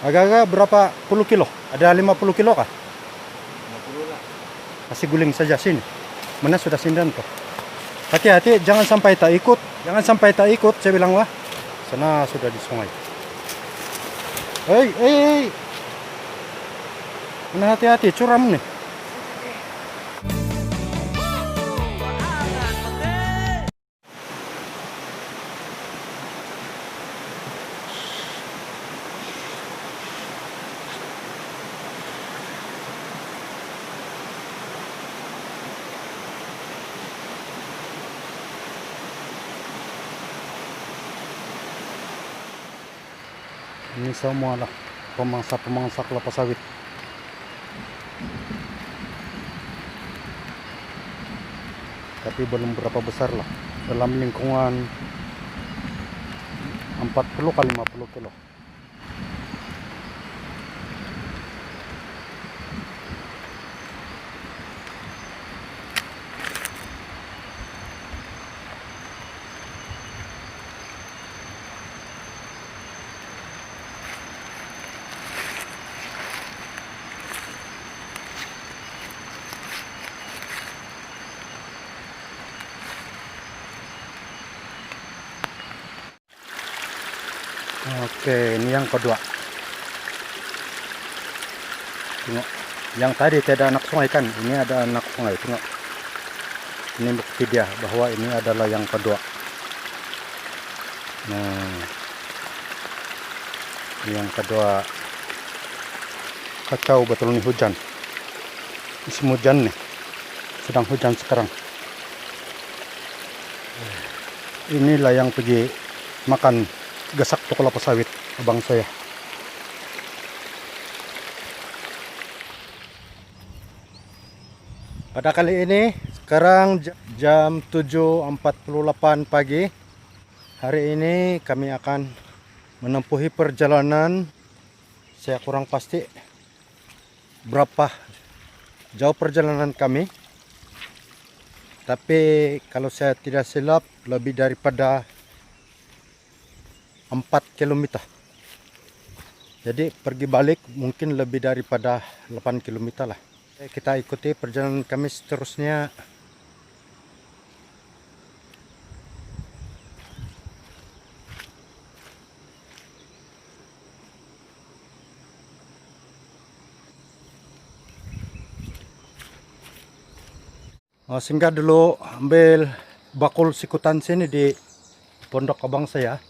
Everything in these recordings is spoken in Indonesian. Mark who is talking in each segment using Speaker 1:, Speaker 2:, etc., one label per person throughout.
Speaker 1: Agak-agak berapa puluh kilo? Ada 50 kilo kah?
Speaker 2: 50 lah.
Speaker 1: Masih guling saja sini. Mana sudah sindan tuh. Hati-hati jangan sampai tak ikut. Jangan sampai tak ikut, saya bilang wah. Sana sudah di sungai. Hei, hei, hei. Mana hati-hati, curam nih. Ini semua lah pemangsa kelapa sawit. Tapi belum berapa besar lah. Dalam lingkungan 40 kali 50 kilo. Oke, ini yang kedua. Tengok, yang tadi tidak anak sungai kan, ini ada anak sungai. Tengok, ini bukti dia bahwa ini adalah yang kedua. Nah, ini yang kedua. Kacau betul nih hujan. Musim hujan nih, sedang hujan sekarang. Inilah yang pergi makan gasak tuh kelapa sawit abang saya. Pada kali ini sekarang jam 7.48 pagi. Hari ini kami akan menempuhi perjalanan. Saya kurang pasti berapa jauh perjalanan kami. Tapi kalau saya tidak silap lebih daripada 4 km. Jadi pergi balik mungkin lebih daripada 8 km lah. Kita ikuti perjalanan kami seterusnya. Singgah dulu ambil bakul sikutan sini di pondok abang saya.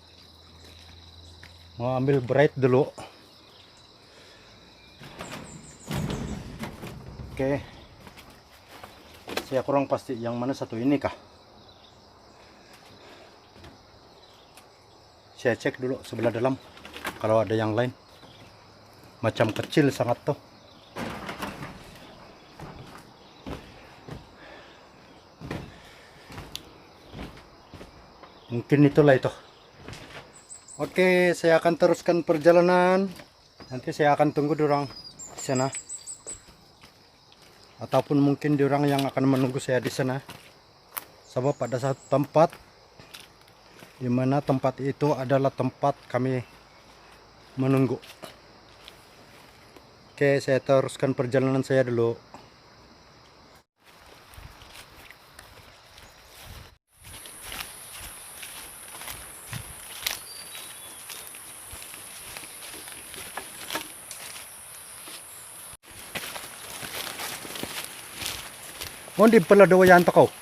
Speaker 1: Mau ambil bright dulu. Oke. Saya kurang pasti yang mana satu ini kah. Saya cek dulu sebelah dalam kalau ada yang lain. Macam kecil sangat tuh. Mungkin itulah itu. Oke, saya akan teruskan perjalanan. Nanti saya akan tunggu dorang di sana. Ataupun mungkin dorang yang akan menunggu saya di sana. Sebab pada satu tempat di mana tempat itu adalah tempat kami menunggu. Oke, saya teruskan perjalanan saya dulu. Mau di pala dawayan to kau.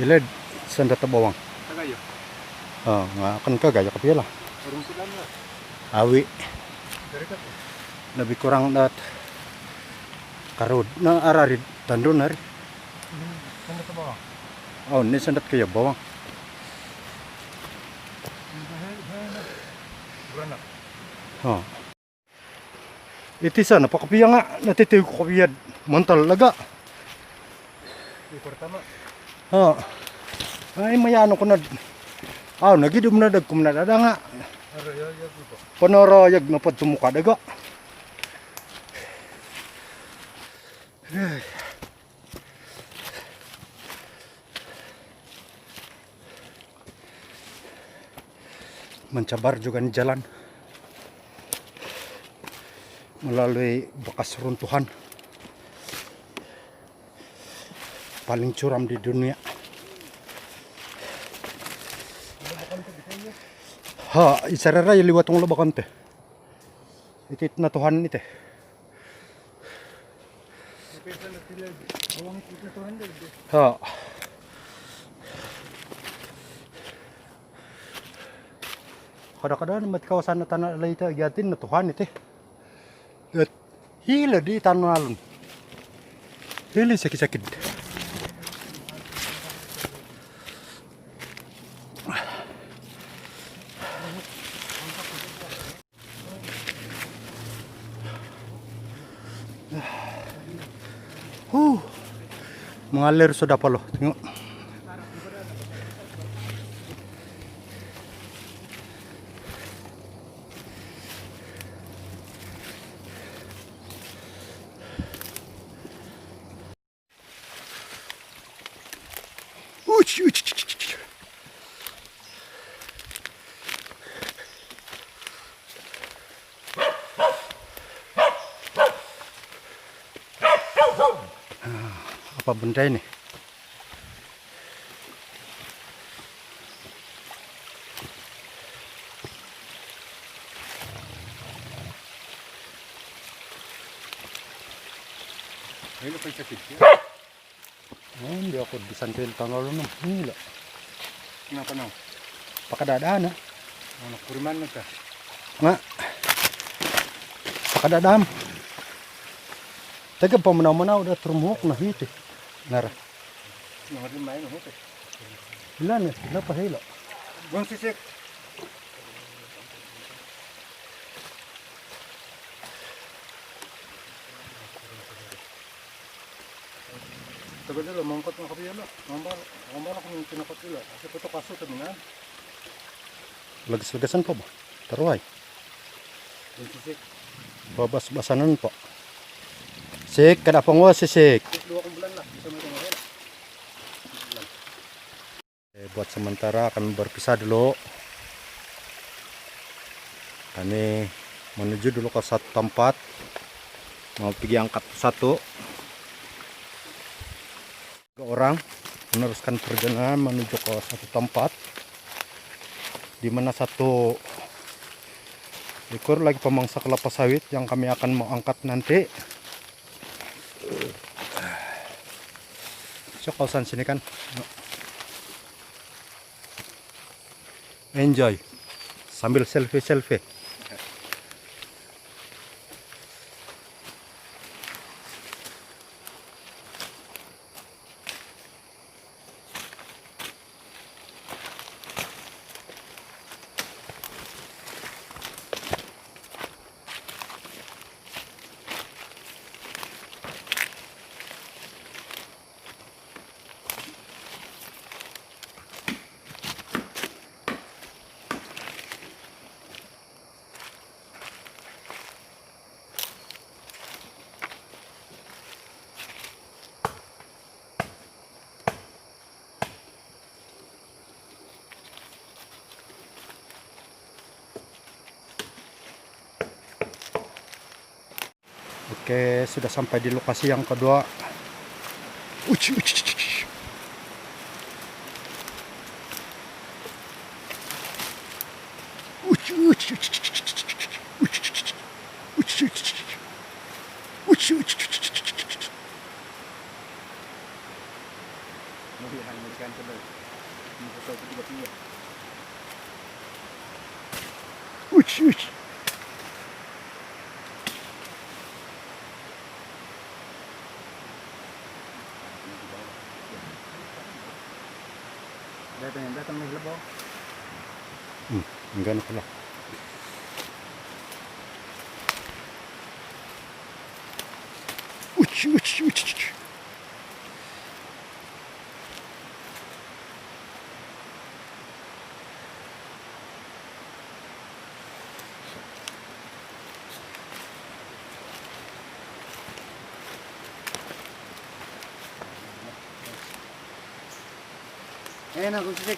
Speaker 1: Iled sandata bawang.
Speaker 2: Tagayo.
Speaker 1: Oh, nga kan ka gaya kapila lah.
Speaker 2: Urung sila na.
Speaker 1: Awi
Speaker 2: Dari ka.
Speaker 1: lebih kurang dat karud na ararid tandun hari.
Speaker 2: Saan ka ba?
Speaker 1: Oh, ni sandat kaya bawang.
Speaker 2: Beranak.
Speaker 1: Oh. Iti sana pakapiya nga natitiw ko kapiyad mantal laga.
Speaker 2: Di pertama.
Speaker 1: Oh. Ay mayano ko na. Aw nagidum na dag kum na dada nga.
Speaker 2: Ara ya dito.
Speaker 1: Panarayag na pad tumuka daga. Mencabar juga di jalan melalui bekas runtuhan paling curam di dunia. Ha, isarara yung liwat ng labakan te. Itit na tuhan ite. Ha. Kadang-kadang mat kawasan na tanah layta gatin na tuhan ite. At hila di tanah alun. Hili sakit-sakit. Mengalir sudah palo. Tengok. Uch, uch, uch, uch. Apa benda ini?
Speaker 2: Ini pa sakit.
Speaker 1: Oh, hindi ako disantil tanggal nun. Hila.
Speaker 2: Kenapa nang?
Speaker 1: Pakadadaan ha.
Speaker 2: Ano kuriman na ka?
Speaker 1: Nga. Pakadadam. Taga pamanaw-manaw da turmuhok na hiti. Nara.
Speaker 2: Nangarin main ho te.
Speaker 1: Ilan eh, ilan pa hila.
Speaker 2: Bang sisik. Tagal nila, mangkot ng kapiyalo. Mambala kung tinakot nila. Kasi ito kaso terminal.
Speaker 1: Lagas-lagasan pa ba? Taruhay.
Speaker 2: Bang sisik.
Speaker 1: Babas-basanan po. Sik, kada pangwa si Sik.
Speaker 2: Dua kong bulan lah. Bisa may tingin.
Speaker 1: Buat sementara kami berpisah dulu. Kami menuju dulu ke satu tempat. Mau pergi angkat satu. 3 orang meneruskan perjalanan menuju ke satu tempat, di mana satu ekor lagi pemangsa kelapa sawit yang kami akan mau angkat nanti. So kawasan sini kan enjoy sambil selfie. Oke, sudah sampai di lokasi yang kedua. Uci, uci, uci, uci. Uci, uci, uci, uci, uci, uci, uci, uci, uci, uci, uci, uci.
Speaker 2: Mungkin hanya kan sebab. Ini pasal tiba-tiba.
Speaker 1: Uch, uch.
Speaker 2: Datang may labaw.
Speaker 1: Ang gano'n pala. Uch, uch, uch, uch.
Speaker 2: Ayan ako sisik.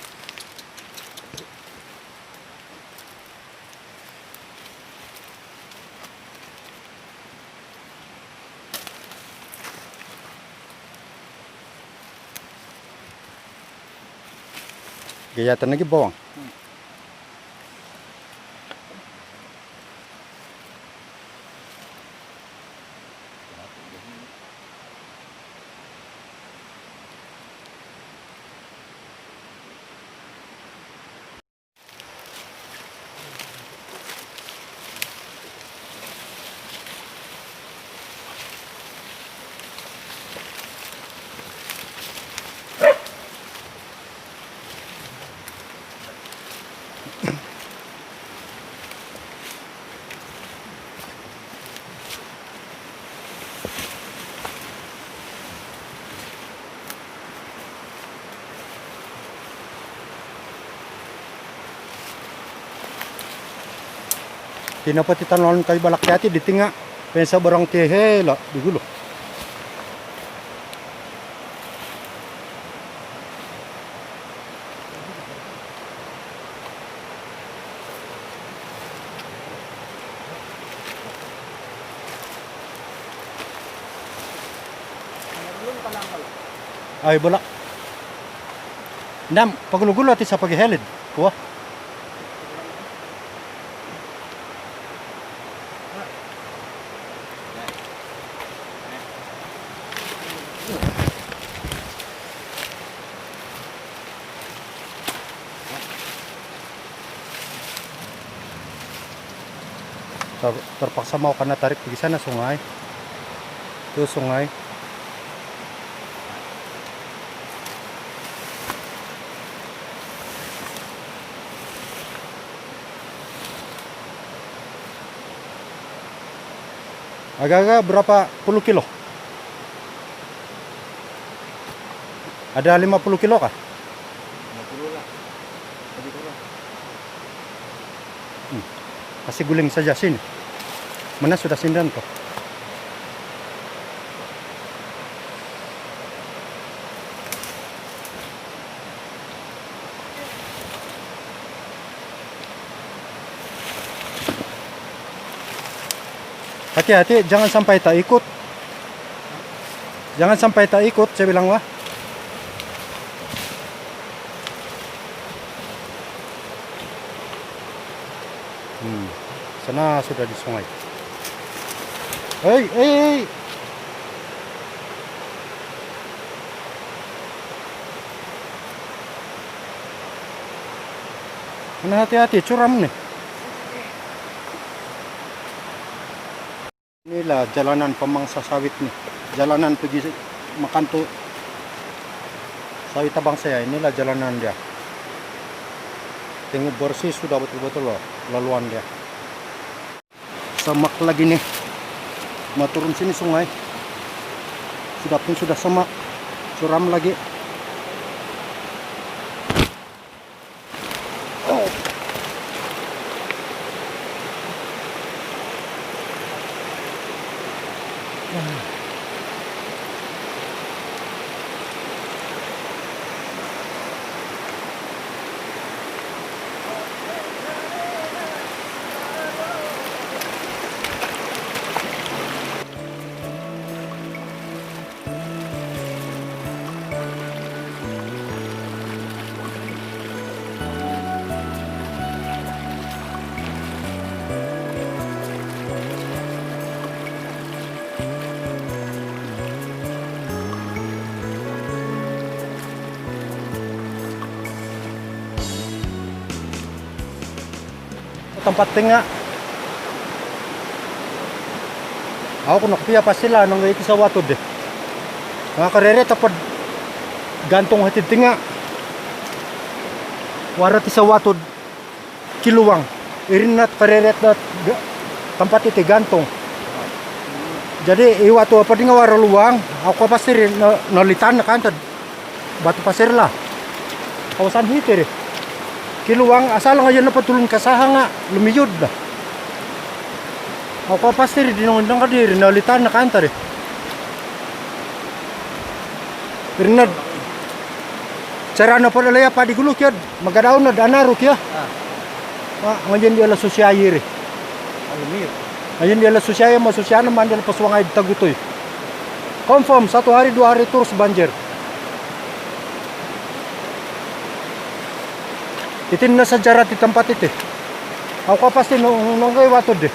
Speaker 1: Gayatan lagi bawang. Tinapatitan lawan kayu balak hati di tengah pensa barang tehe lah dulu. Ay balak. Ndam pagulo-gulo ati sa paghihelid. Kuha. Terpaksa mau karena tarik pergi sana sungai. Itu sungai. Agak-agak berapa puluh kilo? Ada 50 kilo kah?
Speaker 2: 50 lah. Lebih kurang.
Speaker 1: Kasih guling saja sini. Mana sudah sindan tuh. Hati-hati, jangan sampai tak ikut. Jangan sampai tak ikut, saya bilang wah. Sana sudah di sungai. Hei. Mana hati-hati, curam nih. Inilah jalanan pemangsa sawit nih. Jalanan pergi makan tuh sawit abang saya. Inilah jalanan dia. Tengok bersih sudah betul-betul loh laluan dia. Semak lagi nih. Mau turun sini sungai. Sudah semak. Curam lagi. tempat tengah. Ako kung nakapia pa sila nang iti sa watod eh. Mga karere tapad gantong hatid tinga. Warat sa watod kiluwang. Irin nat karere at tempat iti gantong. Jadi iwato apa di nga wara luwang. Ako pasti rin nalitan na kantad. Batu pasir lah. Kawasan hitir eh. Kiluwang asal nga yan na patulong kasaha nga lumiyod na. Ako pasti rin dinong ka diri nalitan na kantar eh. Rinad. Cara na padalaya pa di guluk yad. Magadaw na danarok ya. Ngayon di ala sosyayir eh.
Speaker 2: Alumir.
Speaker 1: Ngayon di ala sosyaya masosyana man di ala paswangay tagutoy. Confirm 1 hari 2 hari terus banjir. Itin na sa jarat di tempat itu. Ako pasti nung kay watod eh.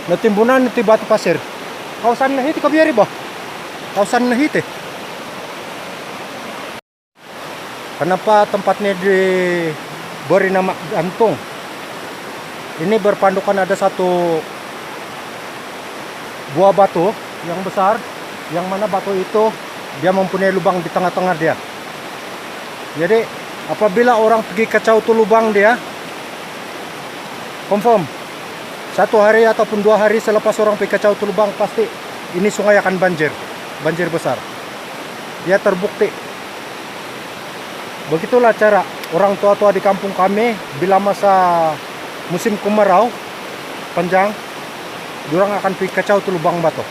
Speaker 1: Natimbunan iti batu pasir. Kawasan na hiti kabiyari ba? Kawasan na hiti. Kenapa tempatnya di beri nama gantung? Ini berpandukan ada satu buah batu yang besar, yang mana batu itu dia mempunyai lubang di tengah-tengah dia. Jadi apabila orang pergi kacau tuh lubang dia, confirm 1 hari ataupun 2 hari selepas orang pergi kacau tuh lubang pasti ini sungai akan banjir, banjir besar. Dia terbukti. Begitulah cara orang tua-tua di kampung kami bila masa musim kemarau panjang, diorang akan pergi kacau tuh lubang batu.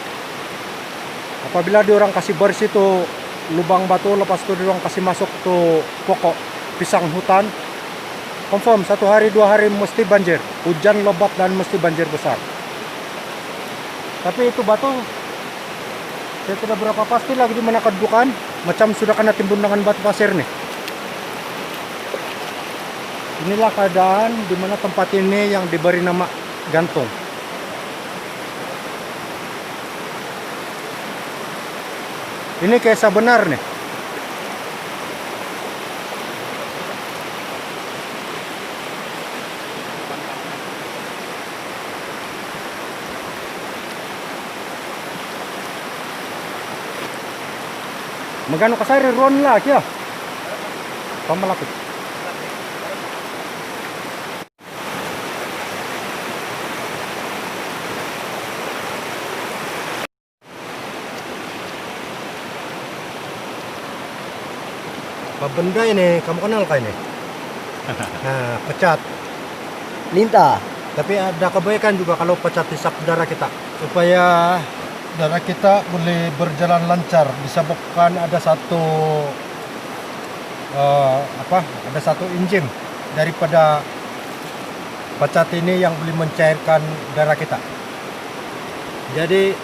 Speaker 1: Apabila diorang kasih bersih tuh lubang batu, lepas itu diorang kasih masuk tuh pokok pisang hutan, confirm 1 hari 2 hari mesti banjir, hujan lebat dan mesti banjir besar. Tapi itu batu saya tidak berapa pasti lagi di mana kedudukan, macam sudah kena timbun dengan batu pasir nih. Inilah keadaan di mana tempat ini yang diberi nama gantung. Ini kayak sebenar nih. Magano kasari ron lah kya. Pamalapit. Apa benda ini? Kamu kenal kah ini? Nah, pecat.
Speaker 3: Lintah.
Speaker 1: Tapi ada kebaikan juga kalau pecat hisap darah kita. Supaya darah kita boleh berjalan lancar. Disebabkan ada satu ada satu enzim daripada pecat ini yang boleh mencairkan darah kita. Jadi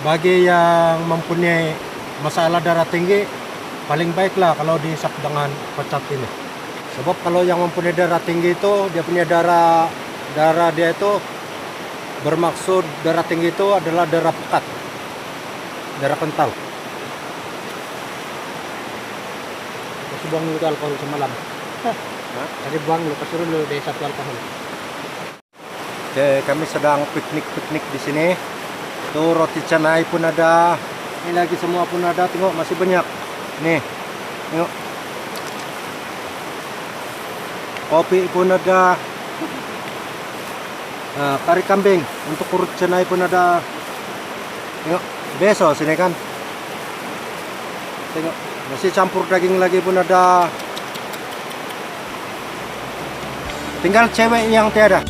Speaker 1: bagi yang mempunyai masalah darah tinggi, paling baiklah kalau dihisap dengan pecat ini. Sebab kalau yang mempunyai darah tinggi itu dia punya darah dia itu bermaksud darah tinggi itu adalah darah pekat, darah kental.
Speaker 3: Kasi buang lu alkohol semalam. Tadi buang lu, kasi lu dari satu alkohol.
Speaker 1: Oke, kami sedang piknik di sini. Tuh roti canai pun ada. Ini lagi semua pun ada. Tengok masih banyak. Nih, tengok. Kopi pun ada. Kari kambing untuk urut cenai pun ada. Tengok, beso sini kan. Tengok, masih campur daging lagi pun ada. Tinggal cewek yang tiada.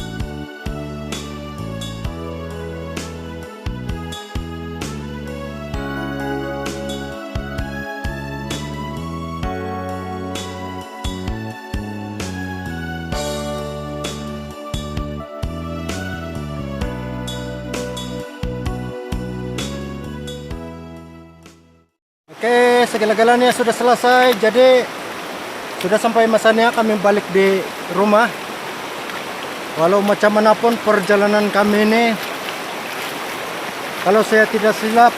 Speaker 1: Oke, segala-galanya sudah selesai. Jadi sudah sampai masanya kami balik di rumah. Walau macam manapun perjalanan kami ini, kalau saya tidak silap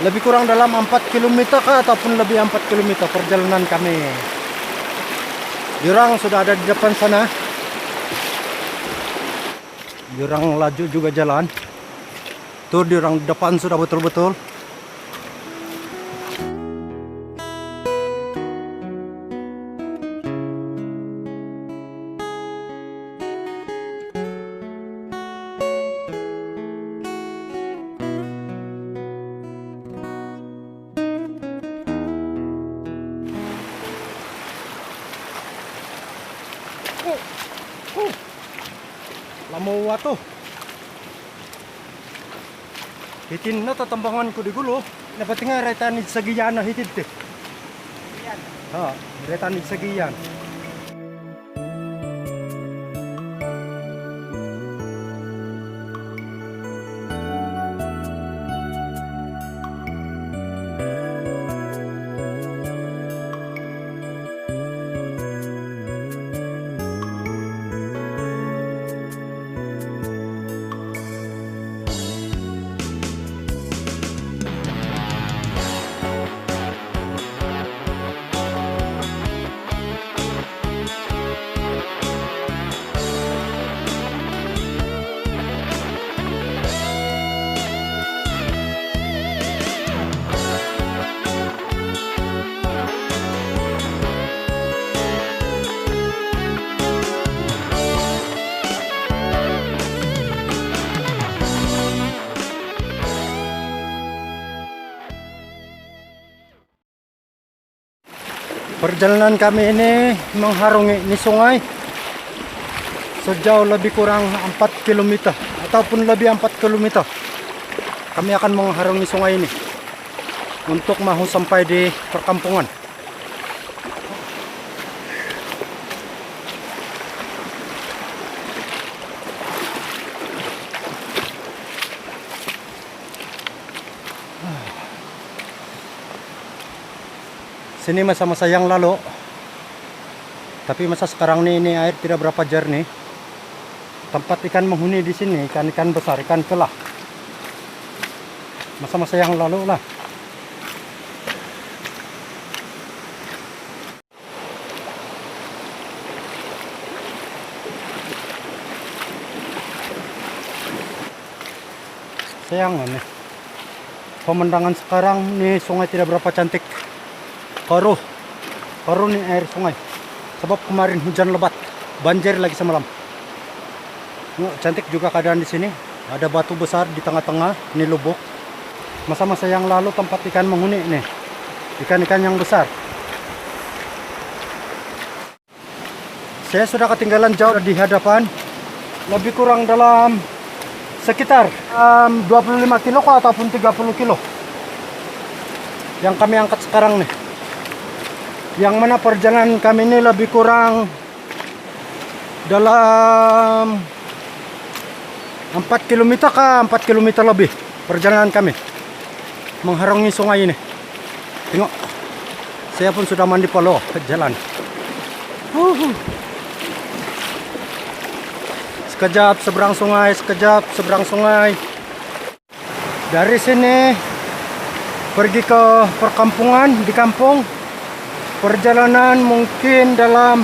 Speaker 1: Lebih kurang dalam 4 kilometer kah ataupun lebih 4 kilometer perjalanan kami. Jurang sudah ada di depan sana. Jurang laju juga jalan. Tuh jurang depan sudah betul-betul. Lamo wato. Hitin na tatambangan ko di gulo. Dapat nga retan ni sagiyan na hitid te. Ha, retan ni sagiyan. Perjalanan kami ini mengharungi ni sungai sejauh lebih kurang 4 km ataupun lebih 4 km. Kami akan mengharungi sungai ini untuk mau sampai di perkampungan. Sini masa-masa yang lalu, tapi masa sekarang ini air tidak berapa jernih. Tempat ikan menghuni di sini, ikan-ikan besar, ikan kelah. Masa-masa yang lalu lah. Sayang nih, pemandangan sekarang nih sungai tidak berapa cantik. Keruh nih air sungai. Sebab kemarin hujan lebat, banjir lagi semalam. Cantik juga keadaan di sini. Ada batu besar di tengah-tengah, ini lubuk. Masa-masa yang lalu tempat ikan menghuni nih. Ikan-ikan yang besar. Saya sudah ketinggalan jauh di hadapan. Lebih kurang dalam sekitar 25 kilo ataupun 30 kilo. Yang kami angkat sekarang nih. Yang mana perjalanan kami ini lebih kurang dalam 4 km kah 4 km lebih perjalanan kami mengharungi sungai ini. Tengok, saya pun sudah mandi polo ke jalan. Sekejap seberang sungai, sekejap seberang sungai. Dari sini pergi ke perkampungan di kampung. Perjalanan mungkin dalam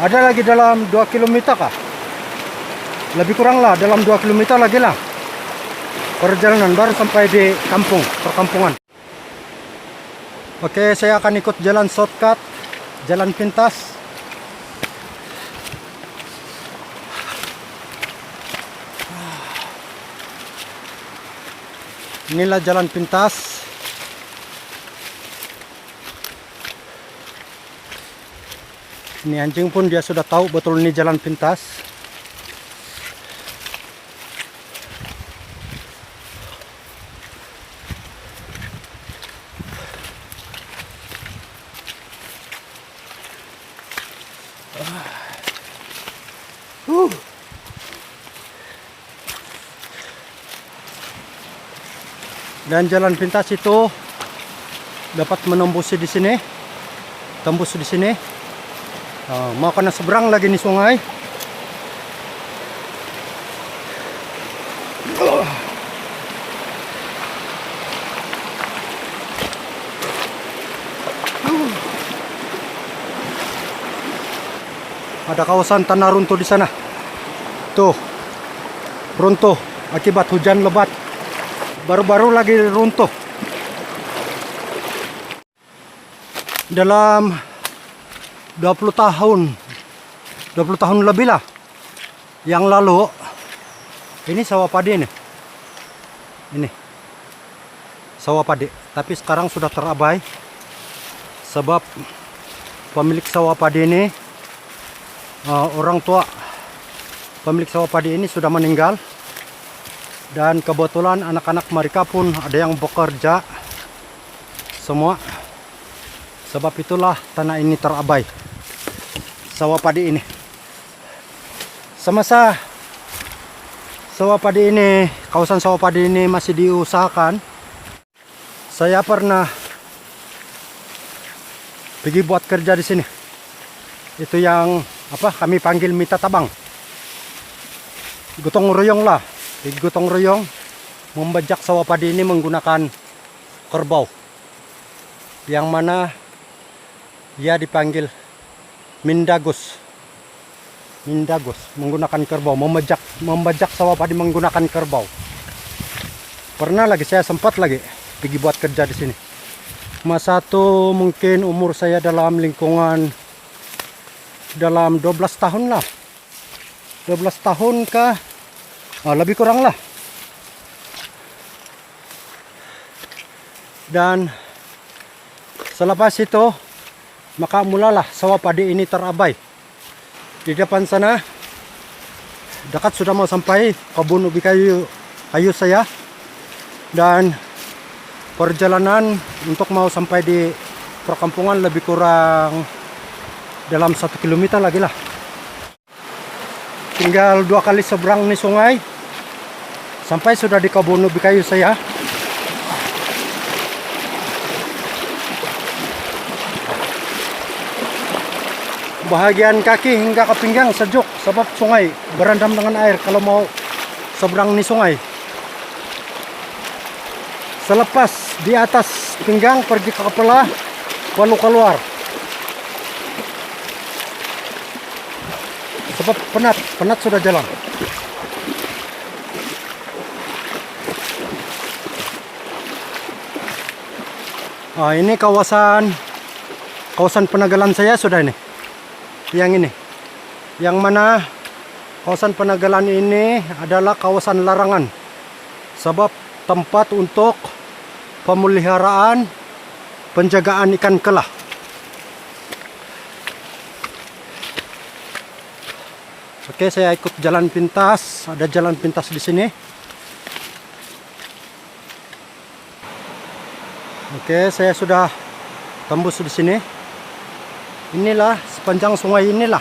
Speaker 1: ada lagi dalam 2 km kah? Lebih kurang lah dalam 2 km lagi lah. Perjalanan baru sampai di kampung, perkampungan. Oke, saya akan ikut jalan shortcut, jalan pintas. Inilah jalan pintas. Ini anjing pun dia sudah tahu betul ini jalan pintas. Dan jalan pintas itu dapat menembus di sini, tembus di sini. Mau kena seberang lagi nih sungai. Ada kawasan tanah runtuh di sana. Tuh, runtuh akibat hujan lebat. Baru-baru lagi runtuh. Dalam 20 tahun lebih lah yang lalu, ini sawah padi nih. Ini sawah padi, tapi sekarang sudah terabai sebab pemilik sawah padi ini, orang tua pemilik sawah padi ini sudah meninggal, dan kebetulan anak-anak mereka pun ada yang bekerja semua. Sebab itulah tanah ini terabai, sawah padi ini. Semasa sawah padi ini, kawasan sawah padi ini masih diusahakan, saya pernah pergi buat kerja di sini. Itu yang kami panggil mita tabang. Gotong royong lah. Di gotong royong membajak sawah padi ini menggunakan kerbau, yang mana ia dipanggil Mindagos. Menggunakan kerbau, membajak sawah padi menggunakan kerbau. Pernah lagi saya sempat lagi pergi buat kerja di sini. Masa itu mungkin umur saya dalam lingkungan dalam 12 tahun lah. 12 tahun kah? Lebih kurang lah. Dan selepas itu maka mulalah sawah padi ini terabai. Di depan sana dekat sudah mau sampai kebun ubi kayu saya, dan perjalanan untuk mau sampai di perkampungan lebih kurang dalam 1 kilometer lagi lah. Tinggal 2 kali seberang nih sungai sampai sudah di kebun ubi kayu saya. Bahagian kaki hingga ke pinggang sejuk sebab sungai berendam dengan air kalau mau seberang nih sungai. Selepas di atas pinggang pergi ke kepala, baru keluar. Sebab penat sudah jalan. Ini kawasan penanggalan saya sudah ini. Yang ini, yang mana kawasan penanggalan ini adalah kawasan larangan, sebab tempat untuk pemeliharaan penjagaan ikan kelah. Oke, saya ikut jalan pintas. Ada jalan pintas di sini. Oke, saya sudah tembus di sini. Inilah sepanjang sungai inilah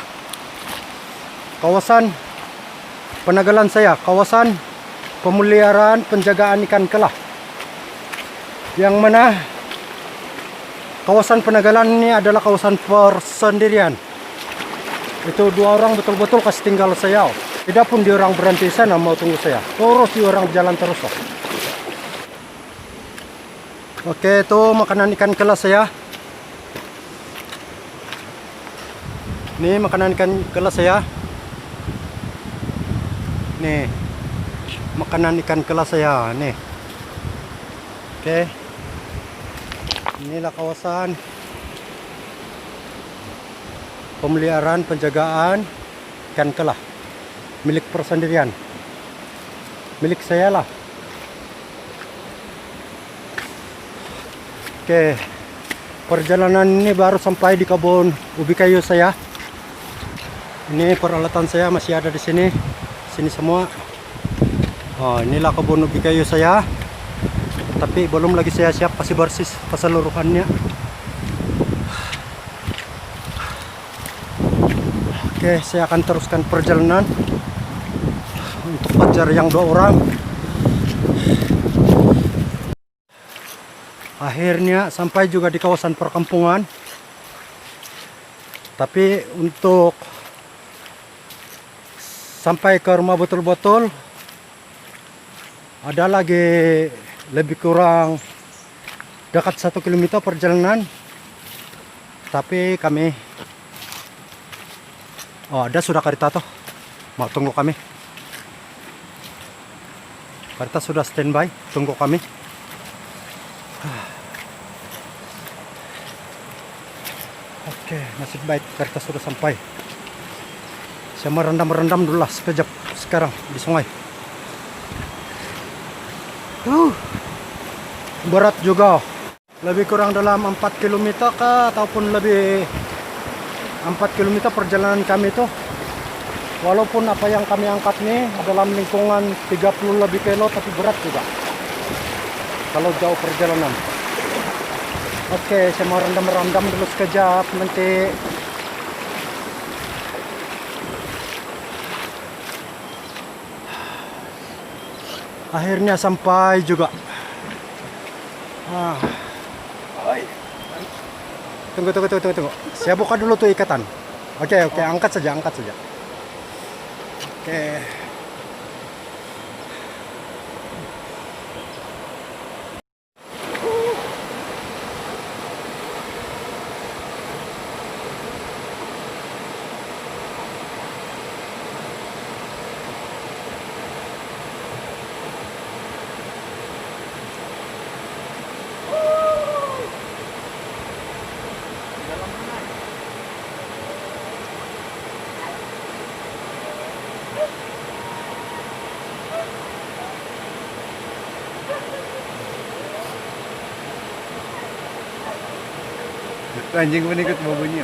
Speaker 1: kawasan penanggalan saya, kawasan pemeliharaan penjagaan ikan kelah, yang mana kawasan penanggalan ini adalah kawasan persendirian. Itu 2 orang betul-betul kasih tinggal saya. Tidak pun dia orang berhenti sana mau tunggu saya, terus dia orang jalan terus. Oke, itu makanan ikan kelah saya. Ini makanan ikan kelah saya. Nih, makanan ikan kelah saya. Nih. Oke. Inilah kawasan pemeliharaan penjagaan ikan kelah milik persendirian. Milik saya lah. Oke. Perjalanan ini baru sampai di kebun ubi kayu saya. Ini peralatan saya masih ada di sini. Sini semua. Inilah kebun ubi kayu saya. Tapi belum lagi saya siap kasih bersih keseluruhannya. Oke, saya akan teruskan perjalanan untuk pacar yang 2 orang. Akhirnya sampai juga di kawasan perkampungan. Tapi untuk sampai ke rumah betul-betul ada lagi lebih kurang dekat 1 kilometer perjalanan. Tapi kami Oh, ada sudah Karita tuh. Mau tunggu kami. Karita sudah standby, tunggu kami. Oke, nasib baik Karita sudah sampai. Saya merendam dulu lah sekejap sekarang di sungai. Berat juga. Lebih kurang dalam 4 km kah ataupun lebih 4 km perjalanan kami itu. Walaupun apa yang kami angkat nih dalam lingkungan 30 lebih kilo, tapi berat juga kalau jauh perjalanan. Oke, saya mau rendam dulu sekejap, nanti akhirnya sampai juga. Tunggu. Saya buka dulu tuh ikatan. Oke, angkat saja. Oke.
Speaker 2: Anjing pun ikut mau bunyi.